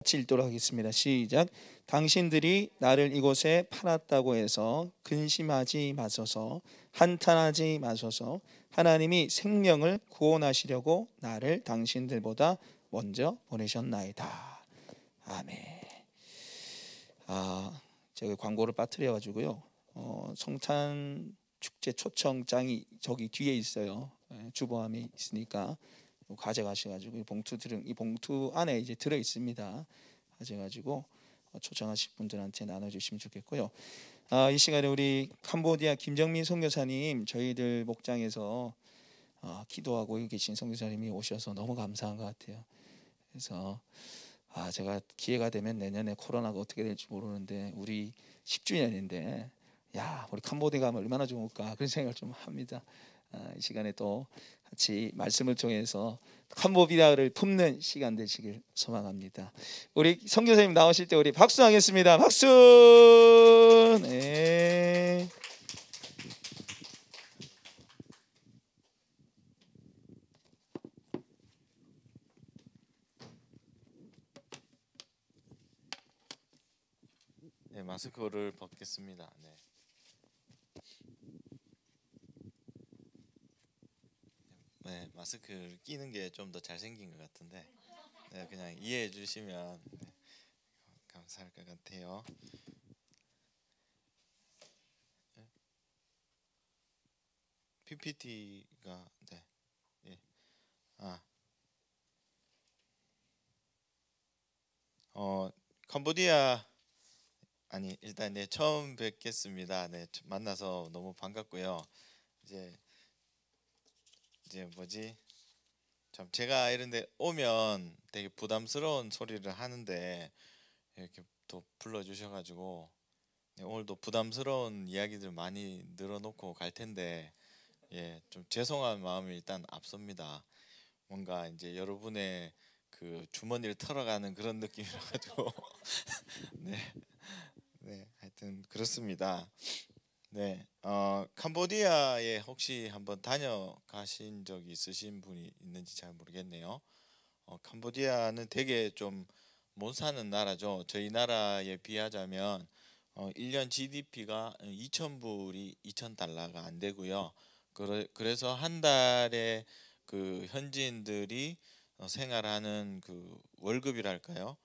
같이 읽도록 하겠습니다. 시작. 당신들이 나를 이곳에 팔았다고 해서 근심하지 마소서, 한탄하지 마소서. 하나님이 생명을 구원하시려고 나를 당신들보다 먼저 보내셨나이다. 아멘. 제가 광고를 빠뜨려 가지고요. 성탄 축제 초청장이 저기 뒤에 있어요. 주보함에 있으니까 가져가셔가지고 이 봉투 안에 이제 들어 있습니다. 가져가지고 초청하실 분들한테 나눠주시면 좋겠고요. 이 시간에 우리 캄보디아 김정민 선교사님 저희들 목장에서 기도하고 계신 선교사님이 오셔서 너무 감사한 것 같아요. 그래서 제가 기회가 되면 내년에 코로나가 어떻게 될지 모르는데 우리 10주년인데 우리 캄보디아 가면 얼마나 좋을까 그런 생각을 좀 합니다. 이 시간에 또 같이 말씀을 통해서 캄보디아를 품는 시간 되시길 소망합니다. 우리 선교사님 나오실 때 우리 박수하겠습니다. 박수. 네. 네, 마스크를 벗겠습니다. 네. 네, 마스크를 끼는 게 좀 더 잘생긴 것 같은데 네, 그냥 이해해 주시면 감사할 것 같아요. PPT가 캄보디아 일단 처음 뵙겠습니다. 네, 만나서 너무 반갑고요. 이제 뭐지? 참 제가 이런데 오면 되게 부담스러운 소리를 하는데 이렇게 또 불러주셔가지고 오늘도 부담스러운 이야기들 많이 늘어놓고 갈 텐데 좀 죄송한 마음이 일단 앞섭니다. 뭔가 이제 여러분의 그 주머니를 털어가는 그런 느낌이라 가지고 네, 하여튼 그렇습니다. 네, 캄보디아에 혹시 한번 다녀가신 적이 있으신 분이 있는지 잘 모르겠네요. 캄보디아는 되게 좀 못 사는 나라죠. 저희 나라에 비하자면 1년 GDP가 2,000불이 2,000달러가 안 되고요. 그래서 한 달에 그 현지인들이 생활하는 그 월급이랄까요?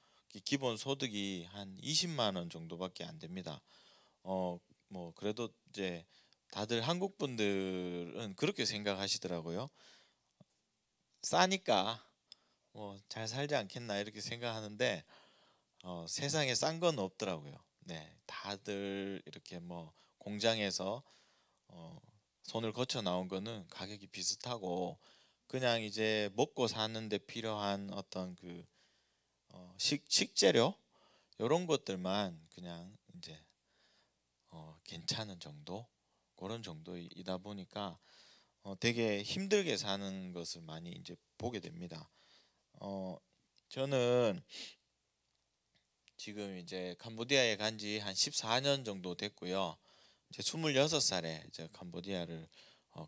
기본 소득이 한 20만 원 정도밖에 안 됩니다. 뭐 그래도 이제 다들 한국 분들은 그렇게 생각하시더라고요. 싸니까 뭐 잘 살지 않겠나 이렇게 생각하는데 세상에 싼 건 없더라고요. 네, 다들 이렇게 뭐 공장에서 손을 거쳐 나온 거는 가격이 비슷하고 그냥 이제 먹고 사는데 필요한 어떤 그 식재료 이런 것들만 그냥 이제 괜찮은 정도 그런 정도이다 보니까 되게 힘들게 사는 것을 많이 이제 보게 됩니다. 저는 지금 이제 캄보디아에 간 지 한 14년 정도 됐고요. 이제 26살에 제가 캄보디아를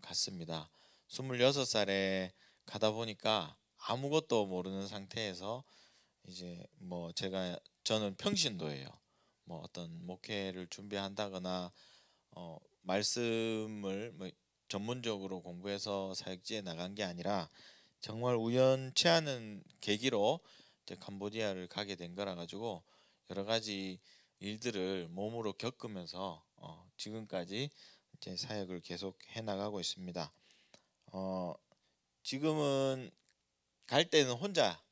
갔습니다. 26살에 가다 보니까 아무것도 모르는 상태에서 이제 뭐 저는 평신도예요. 뭐 어떤 목회를 준비한다거나 말씀을 뭐 전문적으로 공부해서 사역지에 나간 게 아니라 정말 우연치 않은 계기로 이제 캄보디아를 가게 된 거라 가지고 여러 가지 일들을 몸으로 겪으면서 지금까지 이제 사역을 계속 해 나가고 있습니다. 지금은 갈 때는 혼자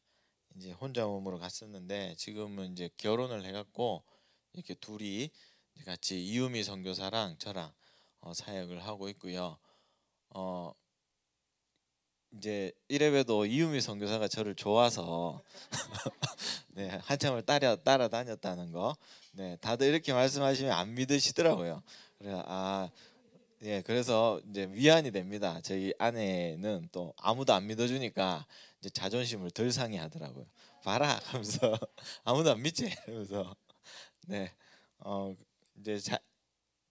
몸으로 갔었는데 지금은 이제 결혼을 해갖고 이렇게 둘이 같이 이유미 선교사랑 저랑 사역을 하고 있고요. 이제 이래봬도 이유미 선교사가 저를 좋아서 네, 한참을 따라다녔다는 거. 네, 다들 이렇게 말씀하시면 안 믿으시더라고요. 그래서 이제 위안이 됩니다. 저희 아내는 또 아무도 안 믿어주니까 이제 자존심을 덜 상해하더라고요. 봐라 하면서 아무도 안 믿지 하면서 네, 이제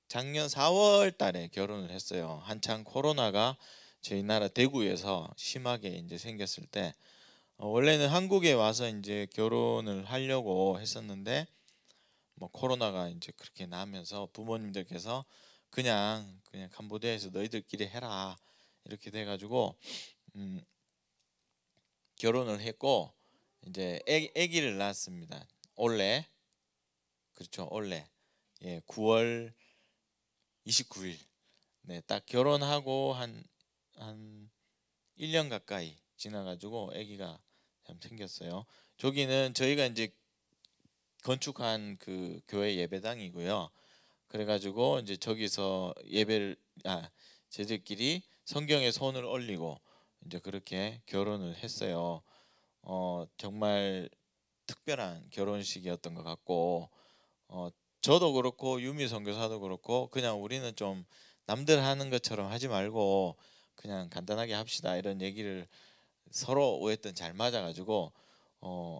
작년 4월 달에 결혼을 했어요. 한창 코로나가 저희 나라 대구에서 심하게 이제 생겼을 때 원래는 한국에 와서 이제 결혼을 하려고 했었는데 뭐 코로나가 이제 그렇게 나면서 부모님들께서 그냥 캄보디아에서 너희들끼리 해라 이렇게 돼가지고 결혼을 했고 이제 아기를 낳았습니다. 올해 그렇죠, 올해 9월 29일 네, 딱 결혼하고 한 1년 가까이 지나가지고 아기가 참 생겼어요. 저기는 저희가 이제 건축한 그 교회 예배당이고요. 그래가지고 이제 저기서 예배를 저희들끼리 성경에 손을 올리고 이제 그렇게 결혼을 했어요. 정말 특별한 결혼식이었던 것 같고 저도 그렇고 유미 선교사도 그렇고 그냥 우리는 좀 남들 하는 것처럼 하지 말고 그냥 간단하게 합시다 이런 얘기를 서로 오했던 잘 맞아가지고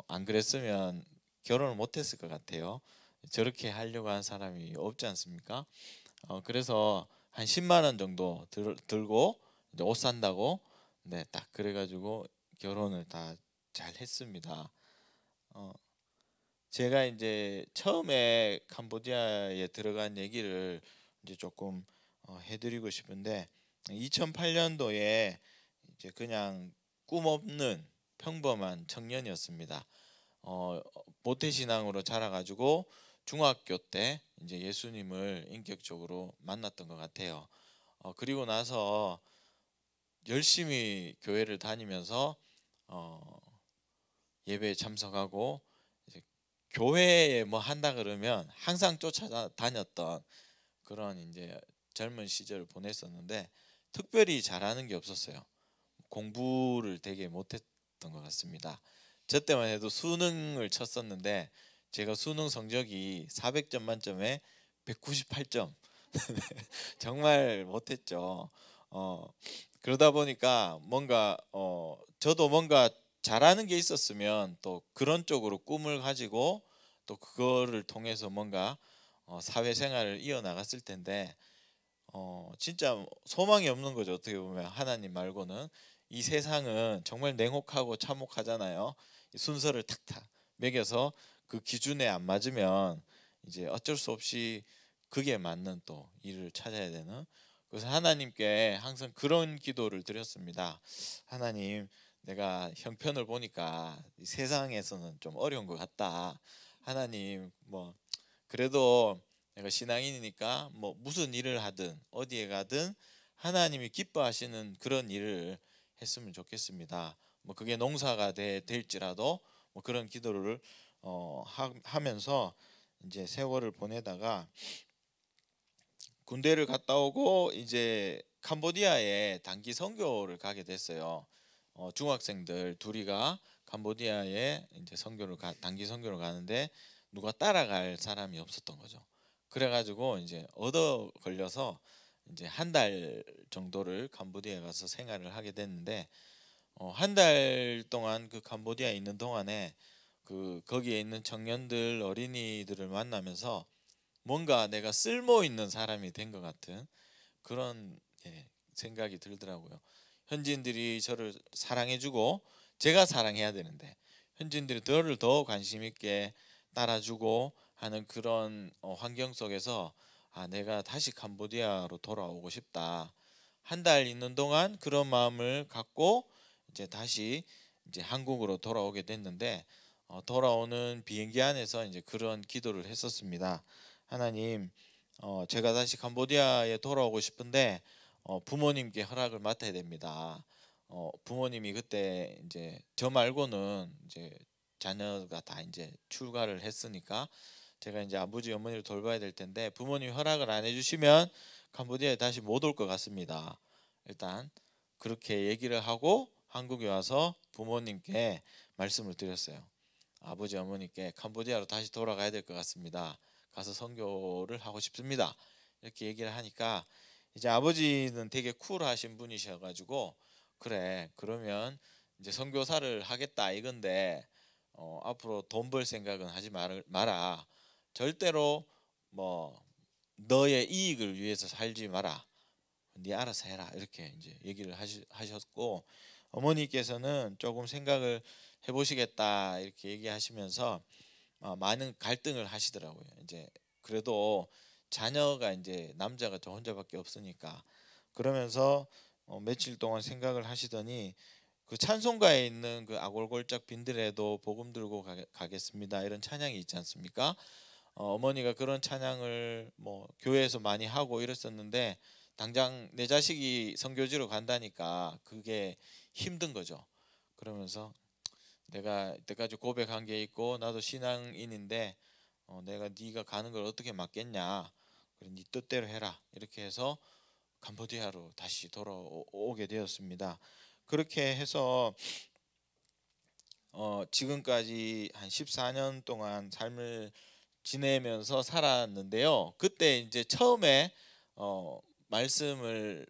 안 그랬으면 결혼을 못했을 것 같아요. 저렇게 하려고 한 사람이 없지 않습니까? 그래서 한 10만 원 정도 들고 이제 옷 산다고 네, 딱 그래가지고 결혼을 다 잘 했습니다. 제가 이제 처음에 캄보디아에 들어간 얘기를 이제 조금 해드리고 싶은데 2008년도에 이제 그냥 꿈 없는 평범한 청년이었습니다. 모태신앙으로 자라가지고 중학교 때 이제 예수님을 인격적으로 만났던 것 같아요. 그리고 나서 열심히 교회를 다니면서 예배에 참석하고 이제 교회에 뭐 한다 그러면 항상 쫓아다녔던 그런 이제 젊은 시절을 보냈었는데 특별히 잘하는 게 없었어요. 공부를 되게 못했던 것 같습니다. 저 때만 해도 수능을 쳤었는데 제가 수능 성적이 400점 만점에 198점 정말 못했죠. 그러다 보니까 뭔가 저도 뭔가 잘하는 게 있었으면 또 그런 쪽으로 꿈을 가지고 또 그거를 통해서 뭔가 사회생활을 이어나갔을 텐데 진짜 소망이 없는 거죠. 어떻게 보면 하나님 말고는. 이 세상은 정말 냉혹하고 참혹하잖아요. 순서를 탁탁 매겨서 그 기준에 안 맞으면 이제 어쩔 수 없이 그게 맞는 또 일을 찾아야 되는. 그래서 하나님께 항상 그런 기도를 드렸습니다. 하나님, 내가 형편을 보니까 이 세상에서는 좀 어려운 것 같다. 하나님, 뭐 그래도 내가 신앙인이니까 뭐 무슨 일을 하든 어디에 가든 하나님이 기뻐하시는 그런 일을 했으면 좋겠습니다. 뭐 그게 농사가 될지라도 뭐 그런 기도를 하면서 이제 세월을 보내다가 군대를 갔다 오고 이제 캄보디아에 단기 선교를 가게 됐어요. 중학생들 둘이가 캄보디아에 이제 단기 선교를 가는데 누가 따라갈 사람이 없었던 거죠. 그래가지고 이제 얻어 걸려서 이제 한 달 정도를 캄보디아에 가서 생활을 하게 됐는데 한 달 동안 그 캄보디아에 있는 동안에 그 거기에 있는 청년들 어린이들을 만나면서 뭔가 내가 쓸모 있는 사람이 된 것 같은 그런 생각이 들더라고요. 현지인들이 저를 사랑해주고 제가 사랑해야 되는데 현지인들이 저를 더 관심 있게 따라주고 하는 그런 환경 속에서 내가 다시 캄보디아로 돌아오고 싶다. 한 달 있는 동안 그런 마음을 갖고 이제 다시 이제 한국으로 돌아오게 됐는데 돌아오는 비행기 안에서 이제 그런 기도를 했었습니다. 하나님, 제가 다시 캄보디아에 돌아오고 싶은데 부모님께 허락을 맡아야 됩니다. 부모님이 그때 이제 저 말고는 이제 자녀가 다 이제 출가를 했으니까 제가 이제 아버지 어머니를 돌봐야 될 텐데 부모님 허락을 안 해주시면 캄보디아에 다시 못 올 것 같습니다. 일단 그렇게 얘기를 하고 한국에 와서 부모님께 말씀을 드렸어요. 아버지 어머니께 캄보디아로 다시 돌아가야 될 것 같습니다. 가서 선교를 하고 싶습니다. 이렇게 얘기를 하니까 이제 아버지는 되게 쿨하신 분이셔가지고 그래 그러면 이제 선교사를 하겠다 이건데 앞으로 돈 벌 생각은 하지 마라. 절대로 뭐 너의 이익을 위해서 살지 마라. 네 알아서 해라 이렇게 이제 얘기를 하셨고 어머니께서는 조금 생각을 해보시겠다 이렇게 얘기하시면서 많은 갈등을 하시더라고요. 이제 그래도 자녀가 이제 남자가 저 혼자밖에 없으니까 그러면서 며칠 동안 생각을 하시더니 그 찬송가에 있는 그 아골골짝 빈들에도 복음 들고 가겠습니다 이런 찬양이 있지 않습니까? 어머니가 그런 찬양을 뭐 교회에서 많이 하고 이랬었는데 당장 내 자식이 선교지로 간다니까 그게 힘든 거죠. 그러면서 내가 이때까지 고백한 게 있고 나도 신앙인인데 내가 네가 가는 걸 어떻게 막겠냐. 그래 네 뜻대로 해라. 이렇게 해서 캄보디아로 다시 돌아오게 되었습니다. 그렇게 해서 지금까지 한 14년 동안 삶을 지내면서 살았는데요. 그때 이제 처음에 말씀을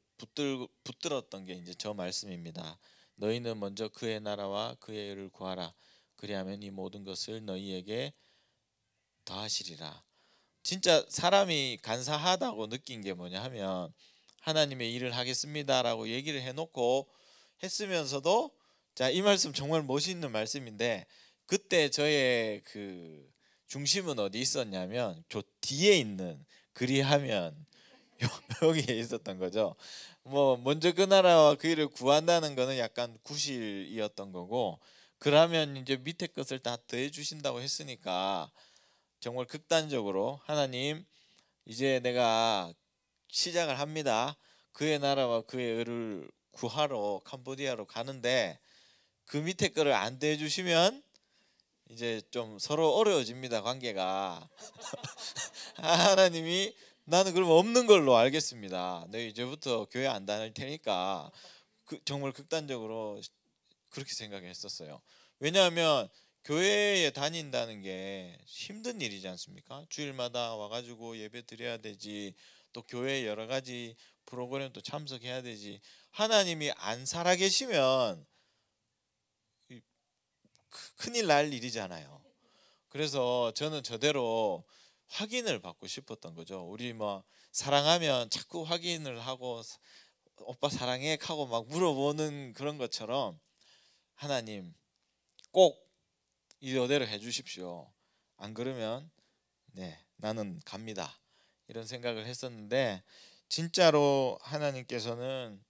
붙들었던 게 이제 저 말씀입니다. 너희는 먼저 그의 나라와 그의 의를 구하라. 그리하면 이 모든 것을 너희에게 더하시리라. 진짜 사람이 간사하다고 느낀 게 뭐냐 하면 하나님의 일을 하겠습니다라고 얘기를 해놓고 했으면서도 자, 이 말씀 정말 멋있는 말씀인데 그때 저의 그 중심은 어디 있었냐면 저 뒤에 있는 그리하면 여기에 있었던 거죠. 뭐 먼저 그 나라와 그 일을 구한다는 거는 약간 구실이었던 거고 그러면 이제 밑에 것을 다 더해 주신다고 했으니까 정말 극단적으로 하나님 이제 내가 시작을 합니다. 그의 나라와 그의 의를 구하러 캄보디아로 가는데 그 밑에 거를 안 더해 주시면 이제 좀 서로 어려워집니다. 관계가. 하나님이 나는 그럼 없는 걸로 알겠습니다. 너 이제부터 교회 안 다닐 테니까 정말 극단적으로 그렇게 생각했었어요. 왜냐하면 교회에 다닌다는 게 힘든 일이지 않습니까? 주일마다 와가지고 예배 드려야 되지. 또 교회 여러 가지 프로그램도 참석해야 되지. 하나님이 안 살아계시면 큰일 날 일이잖아요. 그래서 저는 저대로 확인을 받고 싶었던 거죠. 우리 뭐 사랑하면 자꾸 확인을 하고 오빠 사랑해 하고 막 물어보는 그런 것처럼 하나님 꼭 이대로 해주십시오. 안 그러면 네 나는 갑니다. 이런 생각을 했었는데 진짜로 하나님께서는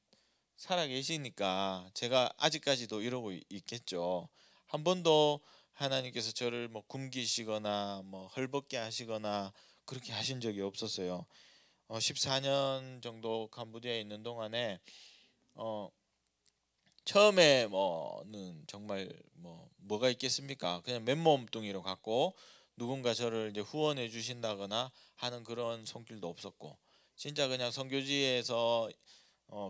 살아 계시니까 제가 아직까지도 이러고 있겠죠. 한 번도 하나님께서 저를 뭐 굶기시거나 뭐 헐벗게 하시거나 그렇게 하신 적이 없었어요. 14년 정도 캄보디아에 있는 동안에 처음에 뭐는 정말 뭐가 있겠습니까? 그냥 맨몸뚱이로 갔고 누군가 저를 이제 후원해 주신다거나 하는 그런 손길도 없었고 진짜 그냥 선교지에서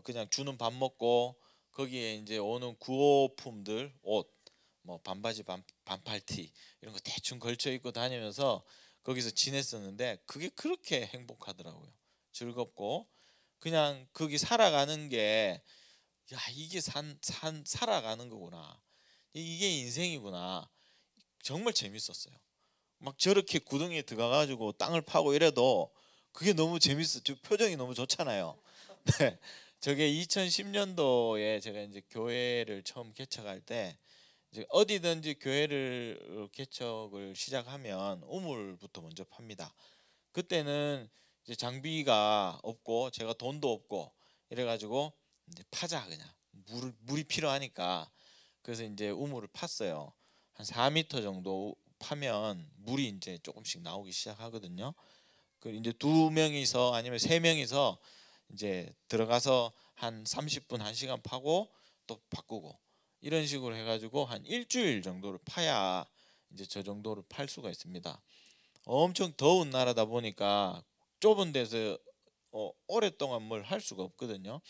그냥 주는 밥 먹고 거기에 이제 오는 구호품들 옷 뭐 반바지 반팔티 이런 거 대충 걸쳐 입고 다니면서 거기서 지냈었는데 그게 그렇게 행복하더라고요. 즐겁고 그냥 거기 살아가는 게 야 이게 살아가는 거구나. 이게 인생이구나. 정말 재밌었어요. 막 저렇게 구덩이에 들어가가지고 땅을 파고 이래도 그게 너무 재밌어. 저 표정이 너무 좋잖아요. 네. 저게 2010년도에 제가 이제 교회를 처음 개척할 때 이제 어디든지 교회를 개척을 시작하면 우물부터 먼저 팝니다. 그때는 이제 장비가 없고 제가 돈도 없고 이래가지고 이제 파자 그냥 물이 필요하니까 그래서 이제 우물을 팠어요. 한 4m 정도 파면 물이 이제 조금씩 나오기 시작하거든요. 그 이제 두 명이서 아니면 세 명이서 이제 들어가서 한 30분 1시간 파고 또 바꾸고 이런 식으로 해가지고 한 일주일 정도를 파야 이제 저 정도를 팔 수가 있습니다. 엄청 더운 나라다 보니까 좁은 데서 오랫동안 뭘 할 수가 없거든요.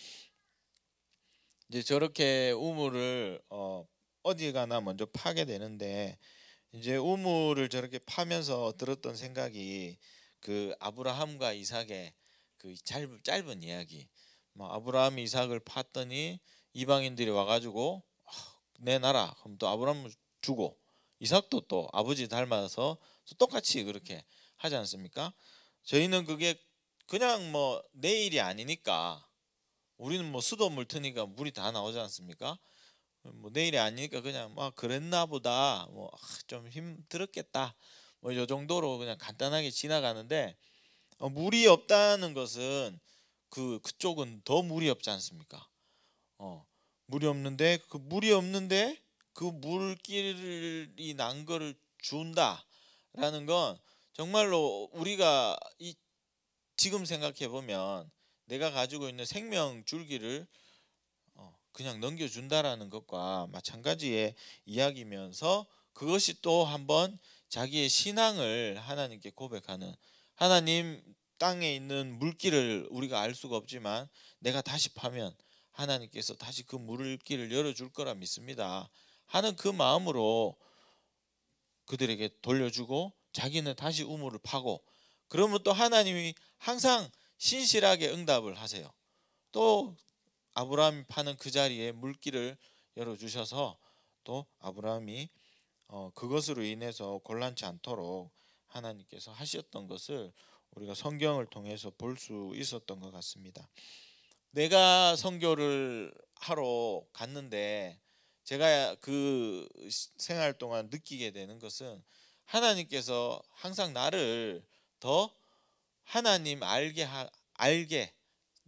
이제 저렇게 우물을 어디 가나 먼저 파게 되는데 이제 우물을 저렇게 파면서 들었던 생각이 그 아브라함과 이삭의 그 짧은 이야기. 뭐 아브라함이 이삭을 팠더니 이방인들이 와가지고 내놔라. 그럼 또 아브라함을 주고 이삭도 또 아버지 닮아서 똑같이 그렇게 하지 않습니까? 저희는 그게 그냥 뭐 내일이 아니니까 우리는 뭐 수돗물 트니까 물이 다 나오지 않습니까? 뭐 내일이 아니니까 그냥 막 그랬나 보다, 뭐 좀 힘들었겠다, 뭐 요 정도로 그냥 간단하게 지나가는데, 물이 없다는 것은 그쪽은 더 물이 없지 않습니까? 물이 없는데 그 물길이 난 거를 준다라는 건 정말로 우리가 지금 생각해 보면 내가 가지고 있는 생명 줄기를 그냥 넘겨준다라는 것과 마찬가지의 이야기면서, 그것이 또 한번 자기의 신앙을 하나님께 고백하는, 하나님, 땅에 있는 물길을 우리가 알 수가 없지만 내가 다시 파면 하나님께서 다시 그 물길을 열어줄 거라 믿습니다 하는 그 마음으로 그들에게 돌려주고, 자기는 다시 우물을 파고, 그러면 또 하나님이 항상 신실하게 응답을 하세요. 또 아브라함이 파는 그 자리에 물길을 열어주셔서 또 아브라함이 그것으로 인해서 곤란치 않도록 하나님께서 하셨던 것을 우리가 성경을 통해서 볼 수 있었던 것 같습니다. 내가 선교를 하러 갔는데 제가 그 생활 동안 느끼게 되는 것은, 하나님께서 항상 나를 더 하나님 알게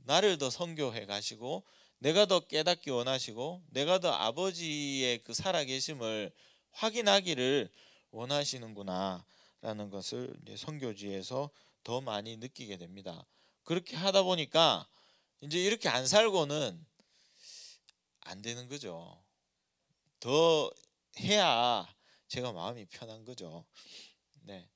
나를 더 선교해 가시고, 내가 더 깨닫기 원하시고, 내가 더 아버지의 그 살아계심을 확인하기를 원하시는구나 라는 것을 이제 선교지에서 더 많이 느끼게 됩니다. 그렇게 하다 보니까 이제 이렇게 안 살고는 안 되는 거죠. 더 해야 제가 마음이 편한 거죠. 네.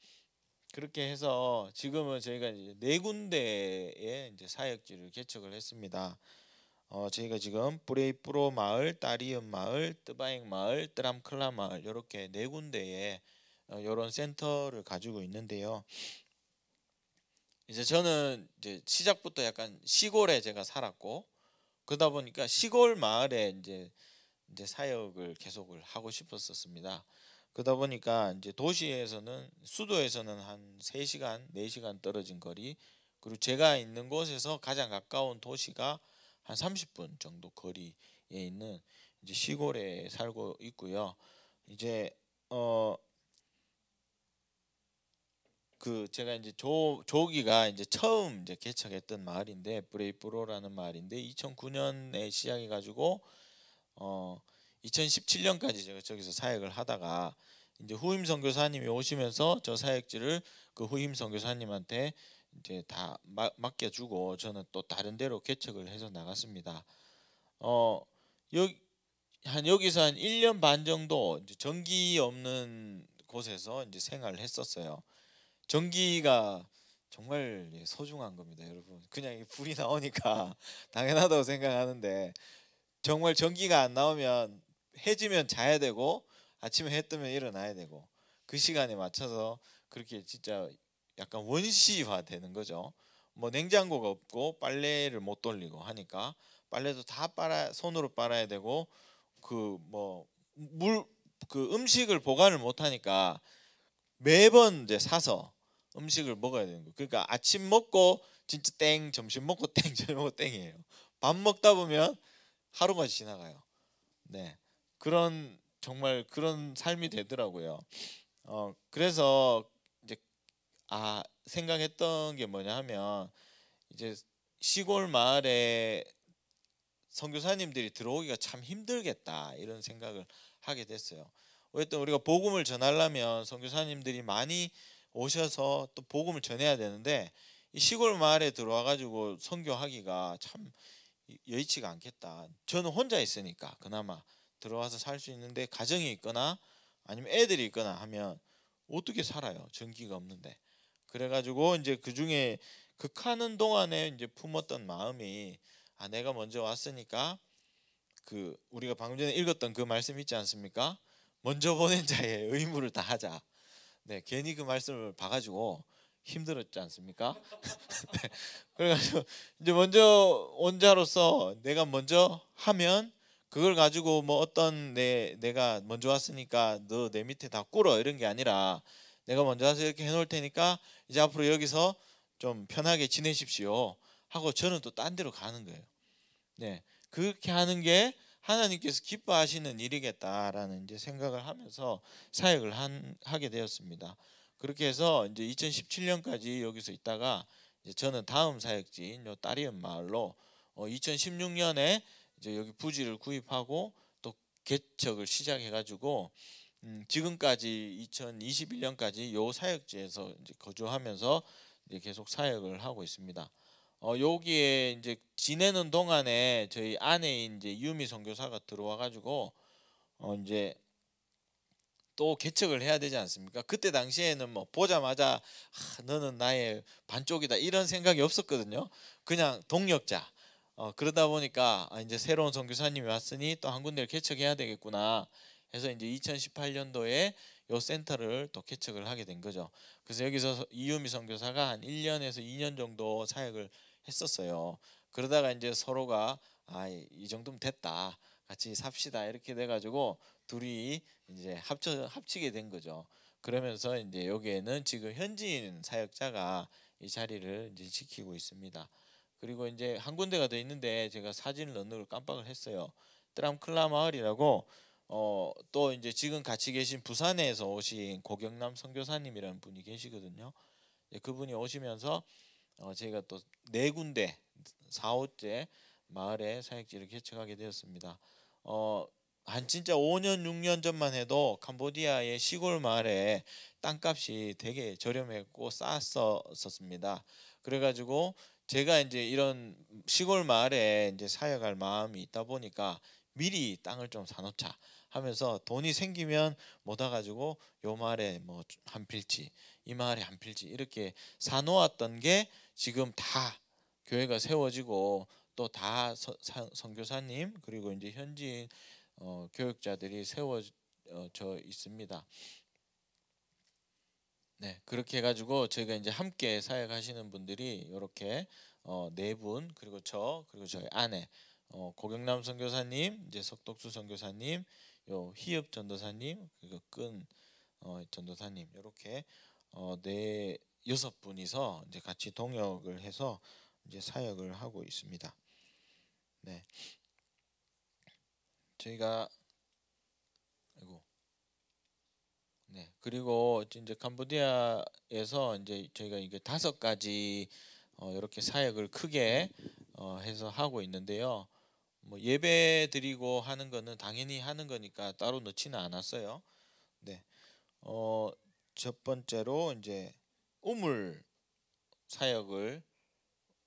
그렇게 해서 지금은 저희가 이제 4군데의 이제 사역지를 개척을 했습니다. 저희가 지금 브레이프로 마을, 따리움 마을, 뜨바잉 마을, 뜨람클라 마을, 이렇게 4군데의 이런 센터를 가지고 있는데요. 이제 저는 이제 시작부터 약간 시골에 제가 살았고, 그러다 보니까 시골 마을에 이제 사역을 계속을 하고 싶었었습니다. 그러다 보니까 이제 도시에서는, 수도에서는 한 3시간, 4시간 떨어진 거리, 그리고 제가 있는 곳에서 가장 가까운 도시가 한 30분 정도 거리에 있는 이제 시골에 살고 있고요. 이제 제가 이제 조기가 이제 처음 이제 개척했던 마을인데, 브레이프로라는 마을인데 2009년에 시작해 가지고 2017년까지 제가 저기서 사역을 하다가, 이제 후임 선교사님이 오시면서 저 사역지를 그 후임 선교사님한테 이제 다 맡겨주고 저는 또 다른 데로 개척을 해서 나갔습니다. 여기서 한 1년 반 정도 이제 전기 없는 곳에서 이제 생활을 했었어요. 전기가 정말 소중한 겁니다, 여러분. 그냥 불이 나오니까 당연하다고 생각하는데, 정말 전기가 안 나오면 해지면 자야 되고 아침에 해 뜨면 일어나야 되고, 그 시간에 맞춰서 그렇게 진짜 약간 원시화 되는 거죠. 뭐 냉장고가 없고 빨래를 못 돌리고 하니까 빨래도 다 손으로 빨아야 되고, 음식을 보관을 못 하니까 매번 이제 사서 음식을 먹어야 되는 거예요. 그러니까 아침 먹고 진짜 땡, 점심 먹고 땡, 저녁 먹고 땡이에요. 밥 먹다 보면 하루가 지나가요. 네, 정말 그런 삶이 되더라고요. 그래서 이제 생각했던 게 뭐냐 하면, 이제 시골 마을에 선교사님들이 들어오기가 참 힘들겠다 이런 생각을 하게 됐어요. 어쨌든 우리가 복음을 전하려면 선교사님들이 많이 오셔서 또 복음을 전해야 되는데, 이 시골 마을에 들어와 가지고 선교하기가 참 여의치가 않겠다. 저는 혼자 있으니까 그나마 들어와서 살 수 있는데, 가정이 있거나 아니면 애들이 있거나 하면 어떻게 살아요, 전기가 없는데. 그래가지고 이제 그 중에 극하는 동안에 이제 품었던 마음이, 내가 먼저 왔으니까 우리가 방금 전에 읽었던 그 말씀 있지 않습니까? 먼저 보낸 자의 의무를 다하자. 네, 괜히 그 말씀을 봐가지고 힘들었지 않습니까? 네, 그래가지고 이제 먼저 온 자로서 내가 먼저 하면 그걸 가지고 뭐 내가 먼저 왔으니까 너 내 밑에 다 꿇어 이런 게 아니라, 내가 먼저 와서 이렇게 해놓을 테니까 이제 앞으로 여기서 좀 편하게 지내십시오 하고 저는 또 딴 데로 가는 거예요. 네, 그렇게 하는 게 하나님께서 기뻐하시는 일이겠다라는 이제 생각을 하면서 사역을 하게 되었습니다. 그렇게 해서 이제 2017년까지 여기서 있다가 이제 저는 다음 사역지인 요 따리은 마을로 2016년에 이제 여기 부지를 구입하고 또 개척을 시작해가지고 지금까지 2021년까지 요 사역지에서 이제 거주하면서 이제 계속 사역을 하고 있습니다. 여기에 이제 지내는 동안에 저희 아내인 이제 유미 선교사가 들어와 가지고 이제 또 개척을 해야 되지 않습니까? 그때 당시에는 뭐 보자마자 너는 나의 반쪽이다 이런 생각이 없었거든요. 그냥 동력자. 그러다 보니까 이제 새로운 선교사님이 왔으니 또 한 군데를 개척해야 되겠구나 해서 이제 2018년도에 요 센터를 또 개척을 하게 된 거죠. 그래서 여기서 이유미 선교사가 한 1년에서 2년 정도 사역을 했었어요. 그러다가 이제 서로가 이 정도면 됐다. 같이 삽시다. 이렇게 돼 가지고 둘이 이제 합치게 된 거죠. 그러면서 이제 여기에는 지금 현지인 사역자가 이 자리를 이제 지키고 있습니다. 그리고 이제 한 군데가 더 있는데 제가 사진을 넣는 걸 깜빡을 했어요. 뜨람클라 마을이라고 또 이제 지금 같이 계신 부산에서 오신 고경남 선교사님이라는 분이 계시거든요. 그분이 오시면서 저희가 또 네 군데 4호째 마을에 사역지를 개척하게 되었습니다. 한 진짜 5년 6년 전만 해도 캄보디아의 시골 마을에 땅값이 되게 저렴했고 쌌었습니다. 그래가지고 제가 이제 이런 시골 마을에 이제 사역할 마음이 있다 보니까 미리 땅을 좀 사놓자 하면서 돈이 생기면 못 와가지고 요 마을에 뭐 한 필지 이 마을에 한 필지 이렇게 사놓았던 게 지금 다 교회가 세워지고 또 다 선교사님 그리고 이제 현지인 교육자들이 세워져 있습니다. 네, 그렇게 해가지고 저희가 이제 함께 사역하시는 분들이 이렇게 네 분 그리고 그리고 저희 아내 고경남 선교사님, 이제 석덕수 선교사님, 요 희읍 전도사님 그리고 끈 전도사님 이렇게 네 여섯 분이서 이제 같이 동역을 해서 이제 사역을 하고 있습니다. 네, 저희가 네, 그리고 이제 캄보디아에서 이제 저희가 이게 5가지 이렇게 사역을 크게 해서 하고 있는데요. 뭐 예배 드리고 하는 거는 당연히 하는 거니까 따로 넣지는 않았어요. 네, 첫 번째로 이제 우물 사역을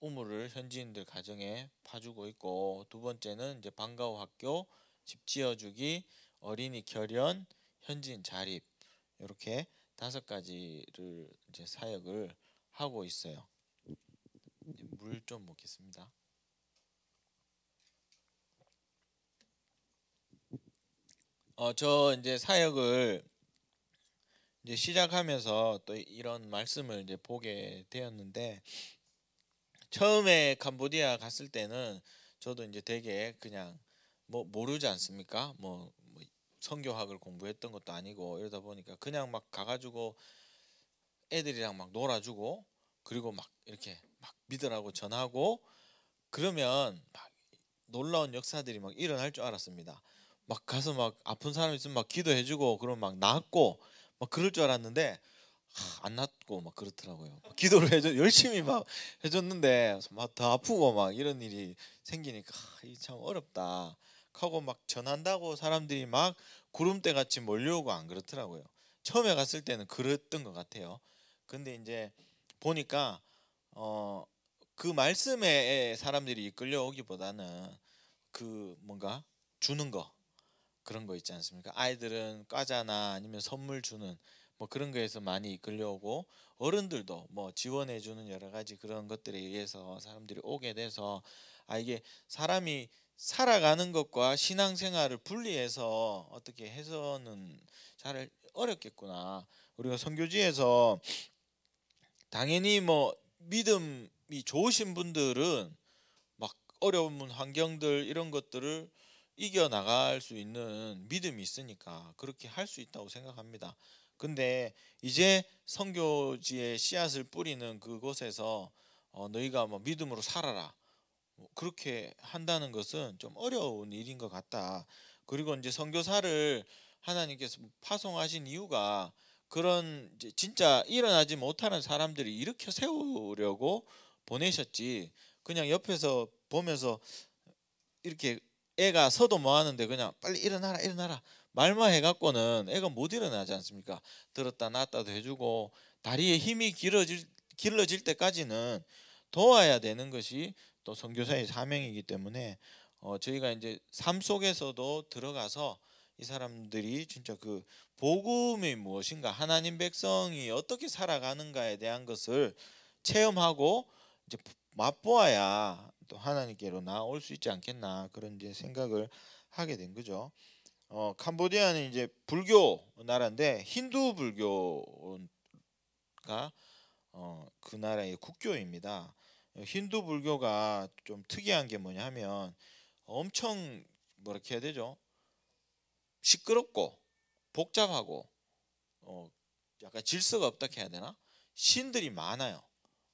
우물을 현지인들 가정에 파주고 있고, 두 번째는 이제 방과후 학교, 집 지어주기, 어린이 결연, 현지인 자립 이렇게 5가지를 이제 사역을 하고 있어요. 물 좀 먹겠습니다. 저 이제 사역을 이제 시작하면서 또 이런 말씀을 이제 보게 되었는데, 처음에 캄보디아 갔을 때는 저도 이제 되게 그냥 뭐 모르지 않습니까? 뭐 선교학을 공부했던 것도 아니고 이러다 보니까 그냥 막 가가지고 애들이랑 막 놀아주고, 그리고 막 이렇게 막 믿으라고 전하고 그러면 막 놀라운 역사들이 막 일어날 줄 알았습니다. 막 가서 막 아픈 사람 있으면 막 기도해주고 그러면 막 낫고 막 그럴 줄 알았는데 안 낫고 막 그렇더라고요. 기도를 열심히 막 해줬는데 막 더 아프고 막 이런 일이 생기니까 이 참 어렵다 하고 막 전한다고 사람들이 막 구름대 같이 몰려오고 안 그렇더라고요. 처음에 갔을 때는 그랬던 것 같아요. 근데 이제 보니까 그 말씀에 사람들이 이끌려 오기보다는 그 뭔가 주는 거, 그런 거 있지 않습니까? 아이들은 과자나 아니면 선물 주는 뭐 그런 거에서 많이 이끌려오고, 어른들도 뭐 지원해 주는 여러 가지 그런 것들에 의해서 사람들이 오게 돼서 이게 사람이 살아가는 것과 신앙생활을 분리해서 어떻게 해서는 잘 어렵겠구나. 우리가 선교지에서 당연히 뭐 믿음이 좋으신 분들은 막 어려운 환경들 이런 것들을 이겨 나갈 수 있는 믿음이 있으니까 그렇게 할 수 있다고 생각합니다. 근데 이제 선교지에 씨앗을 뿌리는 그곳에서 너희가 뭐 믿음으로 살아라, 그렇게 한다는 것은 좀 어려운 일인 것 같다. 그리고 이제 선교사를 하나님께서 파송하신 이유가 그런 이제 진짜 일어나지 못하는 사람들이 일으켜 세우려고 보내셨지. 그냥 옆에서 보면서 이렇게 애가 서도 뭐 하는데 그냥 빨리 일어나라 일어나라 말만 해갖고는 애가 못 일어나지 않습니까? 들었다 놨다도 해주고 다리에 힘이 길러질 때까지는 도와야 되는 것이 또 선교사의 사명이기 때문에 저희가 이제 삶 속에서도 들어가서 이 사람들이 진짜 그 복음이 무엇인가, 하나님 백성이 어떻게 살아가는가에 대한 것을 체험하고 이제 맛보아야 또 하나님께로 나올 수 있지 않겠나, 그런 이제 생각을 하게 된 거죠. 캄보디아는 이제 불교 나라인데 힌두 불교가 그 나라의 국교입니다. 힌두 불교가 좀 특이한 게 뭐냐면 엄청 뭐렇게 해야 되죠? 시끄럽고 복잡하고 약간 질서가 없다 해야 되나? 신들이 많아요.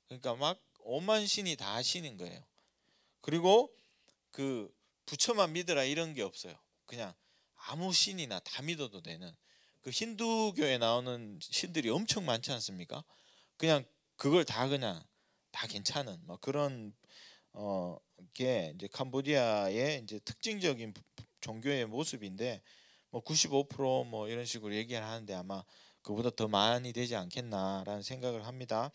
그러니까 막 오만 신이 다 신인 거예요. 그리고 그 부처만 믿으라 이런 게 없어요. 그냥 아무 신이나 다 믿어도 되는, 그 힌두교에 나오는 신들이 엄청 많지 않습니까? 그냥 그걸 다 그냥 다 괜찮은 뭐 그런 게 이제 캄보디아의 이제 특징적인 종교의 모습인데 뭐 95% 이런 식으로 얘기를 하는데 아마 그보다 더 많이 되지 않겠나라는 생각을 합니다.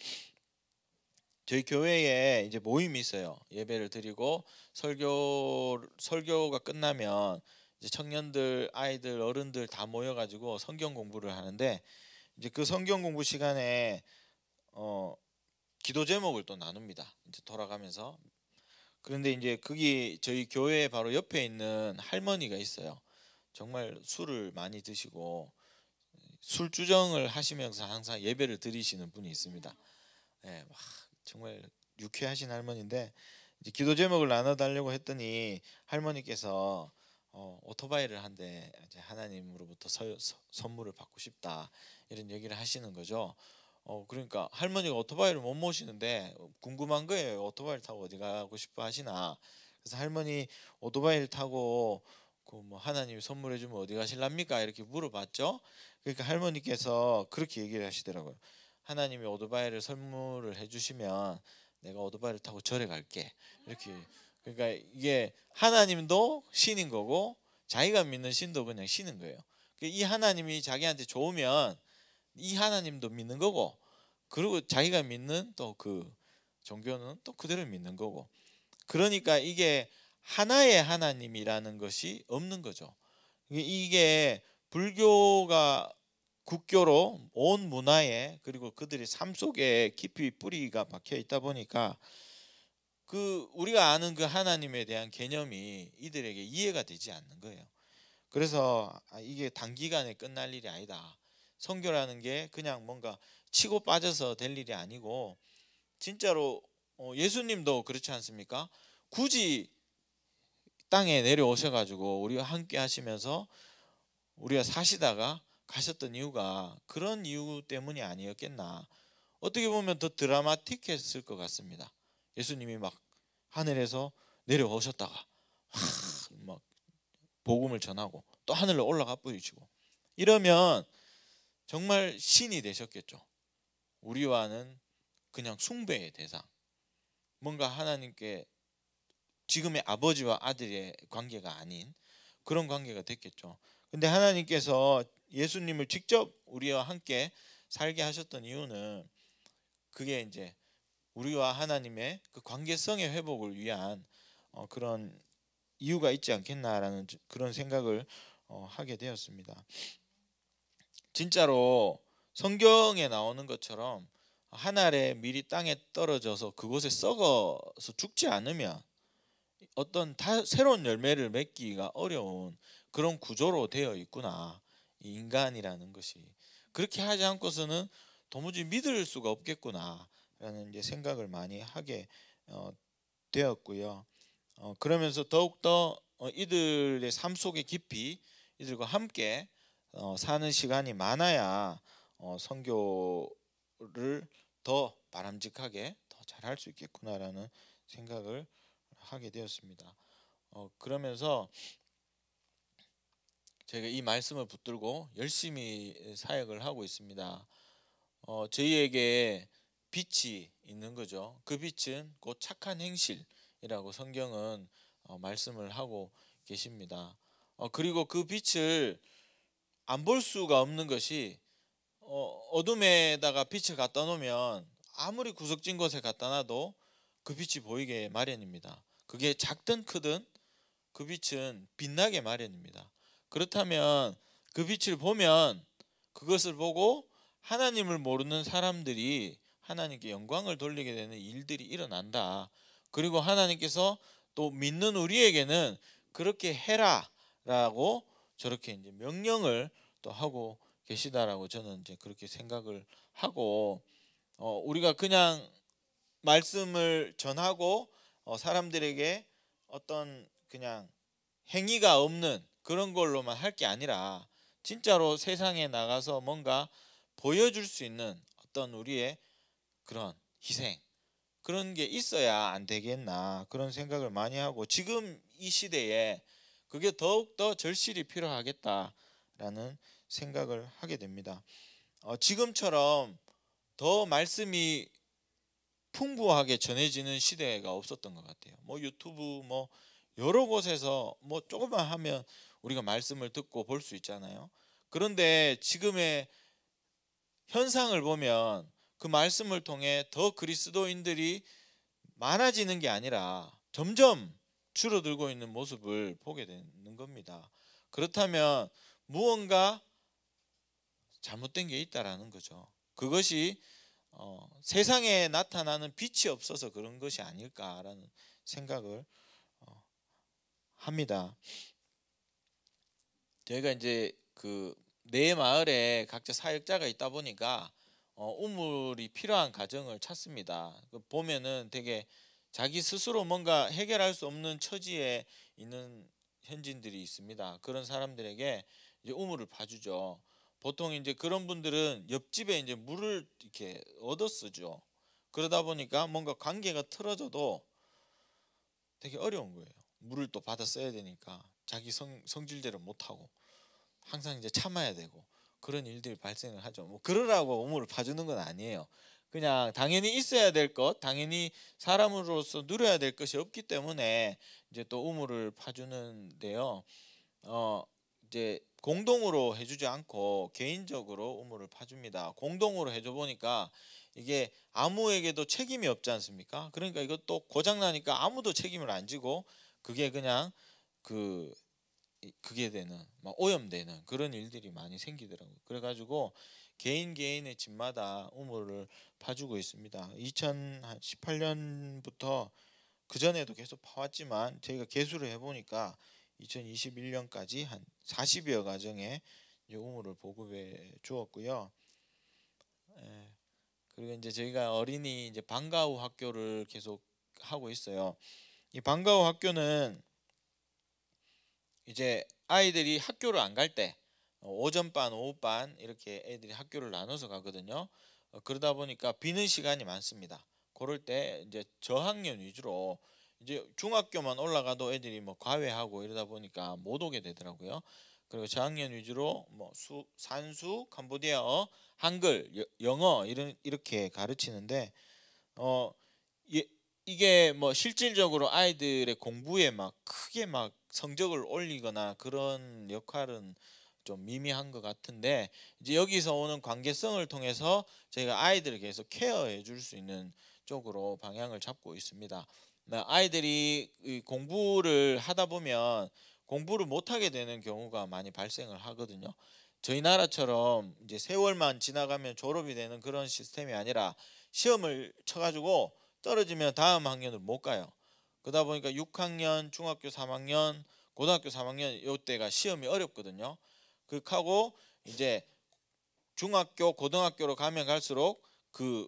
저희 교회에 이제 모임이 있어요. 예배를 드리고 설교가 끝나면 이제 청년들, 아이들, 어른들 다 모여가지고 성경 공부를 하는데 이제 그 성경 공부 시간에 기도 제목을 또 나눕니다. 이제 돌아가면서. 그런데 이제 거기 저희 교회 바로 옆에 있는 할머니가 있어요. 정말 술을 많이 드시고 술주정을 하시면서 항상 예배를 드리시는 분이 있습니다. 네, 정말 유쾌하신 할머니인데 이제 기도 제목을 나눠달라고 했더니 할머니께서 오토바이를 한 대 하나님으로부터 선물을 받고 싶다 이런 얘기를 하시는 거죠. 그러니까 할머니가 오토바이를 못 모시는데 궁금한 거예요. 오토바이를 타고 어디 가고 싶어 하시나. 그래서 할머니 오토바이를 타고 그 뭐 하나님이 선물해 주면 어디 가실랍니까? 이렇게 물어봤죠. 그러니까 할머니께서 그렇게 얘기를 하시더라고요. 하나님이 오토바이를 선물을 해주시면 내가 오토바이를 타고 절에 갈게. 이렇게. 그러니까 이게 하나님도 신인 거고 자기가 믿는 신도 그냥 신인 거예요. 이 하나님이 자기한테 좋으면 이 하나님도 믿는 거고, 그리고 자기가 믿는 또 그 종교는 또 그대로 믿는 거고. 그러니까 이게 하나의 하나님이라는 것이 없는 거죠. 이게 불교가 국교로 온 문화에 그리고 그들의 삶 속에 깊이 뿌리가 박혀 있다 보니까 그 우리가 아는 그 하나님에 대한 개념이 이들에게 이해가 되지 않는 거예요. 그래서 이게 단기간에 끝날 일이 아니다. 선교라는 게 그냥 뭔가 치고 빠져서 될 일이 아니고 진짜로 예수님도 그렇지 않습니까? 굳이 땅에 내려오셔가지고 우리와 함께 하시면서 우리가 사시다가 가셨던 이유가 그런 이유 때문이 아니었겠나. 어떻게 보면 더 드라마틱했을 것 같습니다. 예수님이 막 하늘에서 내려오셨다가 막 복음을 전하고 또 하늘로 올라가 버리시고 이러면 정말 신이 되셨겠죠. 우리와는 그냥 숭배의 대상, 뭔가 하나님께 지금의 아버지와 아들의 관계가 아닌 그런 관계가 됐겠죠. 근데 하나님께서 예수님을 직접 우리와 함께 살게 하셨던 이유는 그게 이제 우리와 하나님의 그 관계성의 회복을 위한 그런 이유가 있지 않겠나라는 그런 생각을 하게 되었습니다. 진짜로 성경에 나오는 것처럼 한 알의 밀이 땅에 떨어져서 그곳에 썩어서 죽지 않으면 어떤 새로운 열매를 맺기가 어려운 그런 구조로 되어 있구나. 이 인간이라는 것이 그렇게 하지 않고서는 도무지 믿을 수가 없겠구나라는 이제 생각을 많이 하게 되었고요. 그러면서 더욱더 이들의 삶 속에 깊이 이들과 함께 사는 시간이 많아야 선교를 더 바람직하게 더 잘할 수 있겠구나라는 생각을 하게 되었습니다. 그러면서 제가 이 말씀을 붙들고 열심히 사역을 하고 있습니다. 저희에게 빛이 있는 거죠. 그 빛은 곧 착한 행실이라고 성경은 말씀을 하고 계십니다. 그리고 그 빛을 안 볼 수가 없는 것이 어둠에다가 빛을 갖다 놓으면 아무리 구석진 곳에 갖다 놔도 그 빛이 보이게 마련입니다. 그게 작든 크든 그 빛은 빛나게 마련입니다. 그렇다면 그 빛을 보면 그것을 보고 하나님을 모르는 사람들이 하나님께 영광을 돌리게 되는 일들이 일어난다. 그리고 하나님께서 또 믿는 우리에게는 그렇게 해라라고 저렇게 이제 명령을 또 하고 계시다라고 저는 이제 그렇게 생각을 하고, 우리가 그냥 말씀을 전하고 사람들에게 어떤 그냥 행위가 없는 그런 걸로만 할 게 아니라 진짜로 세상에 나가서 뭔가 보여줄 수 있는 어떤 우리의 그런 희생, 그런 게 있어야 안 되겠나 그런 생각을 많이 하고, 지금 이 시대에 그게 더욱더 절실히 필요하겠다라는 생각을 하게 됩니다. 지금처럼 더 말씀이 풍부하게 전해지는 시대가 없었던 것 같아요. 뭐 유튜브 뭐 여러 곳에서 뭐 조금만 하면 우리가 말씀을 듣고 볼 수 있잖아요. 그런데 지금의 현상을 보면 그 말씀을 통해 더 그리스도인들이 많아지는 게 아니라 점점 줄어들고 있는 모습을 보게 되는 겁니다. 그렇다면 무언가 잘못된 게 있다라는 거죠. 그것이 세상에 나타나는 빛이 없어서 그런 것이 아닐까라는 생각을 합니다. 저희가 이제 그 내 마을에 각자 사역자가 있다 보니까 우물이 필요한 가정을 찾습니다. 보면은 되게 자기 스스로 뭔가 해결할 수 없는 처지에 있는 현지인들이 있습니다. 그런 사람들에게 이제 우물을 파주죠. 보통 이제 그런 분들은 옆집에 이제 물을 이렇게 얻어 쓰죠. 그러다 보니까 뭔가 관계가 틀어져도 되게 어려운 거예요. 물을 또 받아 써야 되니까 자기 성질대로 못 하고 항상 이제 참아야 되고 그런 일들이 발생을 하죠. 뭐 그러라고 우물을 파주는 건 아니에요. 그냥 당연히 있어야 될 것, 당연히 사람으로서 누려야 될 것이 없기 때문에 이제 또 우물을 파주는데요. 이제 공동으로 해주지 않고 개인적으로 우물을 파줍니다. 공동으로 해줘 보니까 이게 아무에게도 책임이 없지 않습니까? 그러니까 이것도 고장 나니까 아무도 책임을 안 지고 그게 그냥 그게 되는 막 오염되는 그런 일들이 많이 생기더라고요. 그래가지고 개인의 집마다 우물을 파주고 있습니다. 2018년부터 그 전에도 계속 파왔지만 저희가 계수를 해보니까 2021년까지 한 40여 가정에 우물을 보급해 주었고요. 그리고 이제 저희가 어린이 이제 방과 후 학교를 계속 하고 있어요. 이 방과 후 학교는 이제 아이들이 학교를 안 갈 때 오전반, 오후반 이렇게 애들이 학교를 나눠서 가거든요. 그러다 보니까 비는 시간이 많습니다. 그럴 때 이제 저학년 위주로 이제 중학교만 올라가도 애들이 뭐 과외하고 이러다 보니까 못 오게 되더라고요. 그리고 저학년 위주로 뭐 산수, 캄보디아어, 한글, 영어 이렇게 가르치는데 이게 뭐 실질적으로 아이들의 공부에 막 크게 막 성적을 올리거나 그런 역할은 좀 미미한 것 같은데, 이제 여기서 오는 관계성을 통해서 저희가 아이들을 계속 케어해 줄 수 있는 쪽으로 방향을 잡고 있습니다. 아이들이 공부를 하다 보면 공부를 못하게 되는 경우가 많이 발생을 하거든요. 저희 나라처럼 이제 세월만 지나가면 졸업이 되는 그런 시스템이 아니라 시험을 쳐가지고 떨어지면 다음 학년을 못 가요. 그러다 보니까 6학년, 중학교 3학년, 고등학교 3학년 이때가 시험이 어렵거든요. 그렇게 하고 이제 중학교, 고등학교로 가면 갈수록 그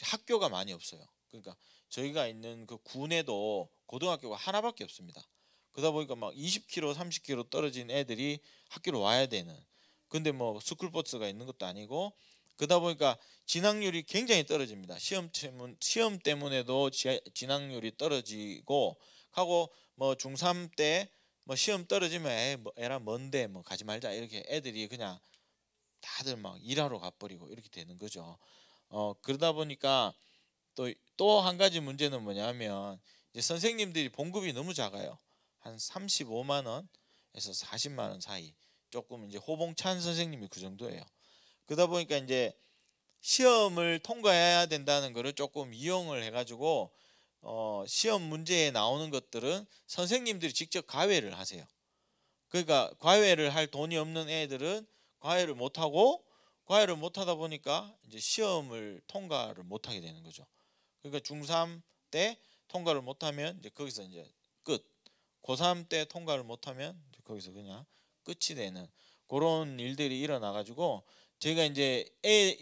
학교가 많이 없어요. 그러니까 저희가 있는 그 군에도 고등학교가 하나밖에 없습니다. 그러다 보니까 막 20km, 30km 떨어진 애들이 학교로 와야 되는. 근데 뭐 스쿨버스가 있는 것도 아니고 그러다 보니까 진학률이 굉장히 떨어집니다. 시험 때문에도 진학률이 떨어지고 하고 뭐 중3 때 뭐 시험 떨어지면 뭐 에라 뭔데 뭐 가지 말자 이렇게 애들이 그냥 다들 막 일하러 가버리고 이렇게 되는 거죠. 그러다 보니까 또 한 가지 문제는 뭐냐면 이제 선생님들이 봉급이 너무 작아요. 한 35만 원에서 40만 원 사이. 조금 이제 호봉찬 선생님이 그 정도예요. 그러다 보니까 이제 시험을 통과해야 된다는 거를 조금 이용을 해가지고 시험 문제에 나오는 것들은 선생님들이 직접 과외를 하세요. 그러니까 과외를 할 돈이 없는 애들은 과외를 못하고, 과외를 못하다 보니까 이제 시험을 통과를 못하게 되는 거죠. 그러니까 중3 때 통과를 못하면 이제 거기서 이제 끝. 고3 때 통과를 못하면 이제 거기서 그냥 끝이 되는 그런 일들이 일어나 가지고, 저희가 이제